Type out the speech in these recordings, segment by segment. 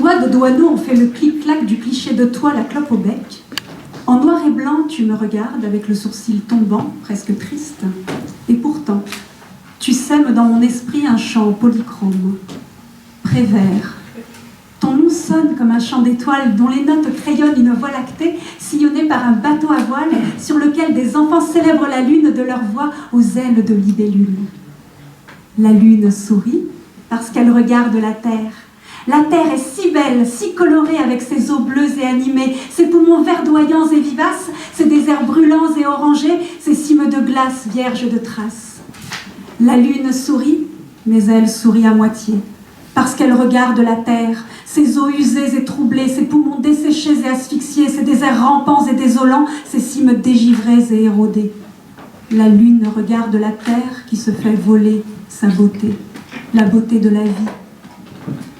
doigts de Douaneau ont fait le clic-clac du cliché de toi, la clope au bec. En noir et blanc, tu me regardes avec le sourcil tombant, presque triste. Et pourtant, tu sèmes dans mon esprit un chant polychrome. Prévert. Ton nom sonne comme un chant d'étoiles dont les notes crayonnent une voie lactée sillonnée par un bateau à voile sur lequel des enfants célèbrent la lune de leur voix aux ailes de libellule. La lune sourit parce qu'elle regarde la terre. La terre est si belle, si colorée avec ses eaux bleues et animées, ses poumons verdoyants et vivaces, ses déserts brûlants et orangés, ses cimes de glace vierges de traces. La lune sourit, mais elle sourit à moitié, parce qu'elle regarde la terre, ses eaux usées et troublées, ses poumons desséchés et asphyxiés, ses déserts rampants et désolants, ses cimes dégivrées et érodées. La lune regarde la terre qui se fait voler sa beauté, la beauté de la vie.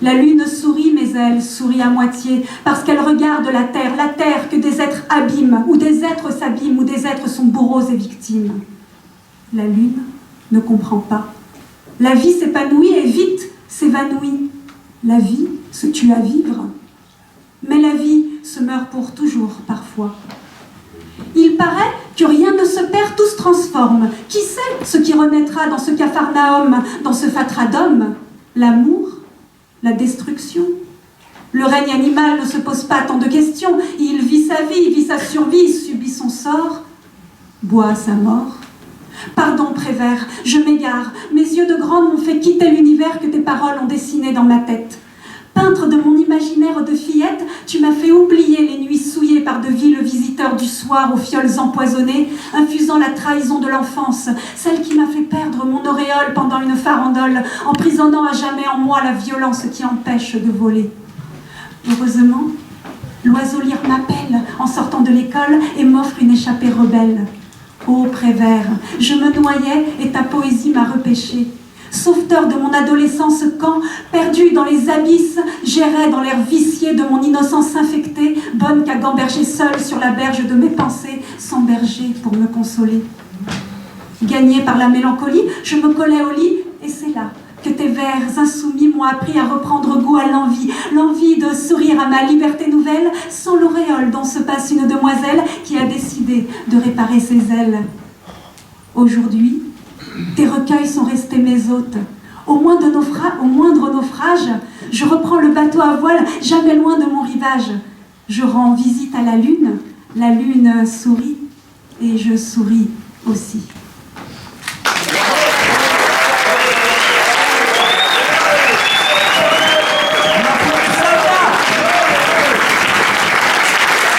La lune sourit, mais elle sourit à moitié, parce qu'elle regarde la terre que des êtres abîment, où des êtres s'abîment, où des êtres sont bourreaux et victimes. La lune ne comprend pas. La vie s'épanouit et vite s'évanouit. La vie se tue à vivre, mais la vie se meurt pour toujours parfois. Il paraît que rien ne se perd, tout se transforme. Qui sait ce qui renaîtra dans ce capharnaüm, dans ce fatras d'hommes? L'amour? La destruction? Le règne animal ne se pose pas tant de questions. Il vit sa vie, il vit sa survie, il subit son sort, boit sa mort. Pardon, Prévert, je m'égare. Mes yeux de grande m'ont fait quitter l'univers que tes paroles ont dessiné dans ma tête. Peintre de mon imaginaire de fillette, tu m'as fait oublier les nuits souillées par de vils visiteurs du soir aux fioles empoisonnées, infusant la trahison de l'enfance, celle qui m'a fait perdre mon auréole pendant une farandole, emprisonnant à jamais en moi la violence qui empêche de voler. Heureusement, l'oiseau lyre m'appelle en sortant de l'école et m'offre une échappée rebelle. Ô Prévert, je me noyais et ta poésie m'a repêché. Sauveteur de mon adolescence quand, perdu dans les abysses, j'errais dans l'air vicié de mon innocence infectée, bonne qu'à gamberger seule sur la berge de mes pensées, sans berger pour me consoler. Gagnée par la mélancolie, je me collais au lit, et c'est là que tes vers insoumis m'ont appris à reprendre goût à l'envie de sourire à ma liberté nouvelle, sans l'auréole dont se passe une demoiselle qui a décidé de réparer ses ailes. Aujourd'hui, tes recueils sont restés mes hôtes. Au moindre naufrage, je reprends le bateau à voile, jamais loin de mon rivage. Je rends visite à la lune sourit, et je souris aussi.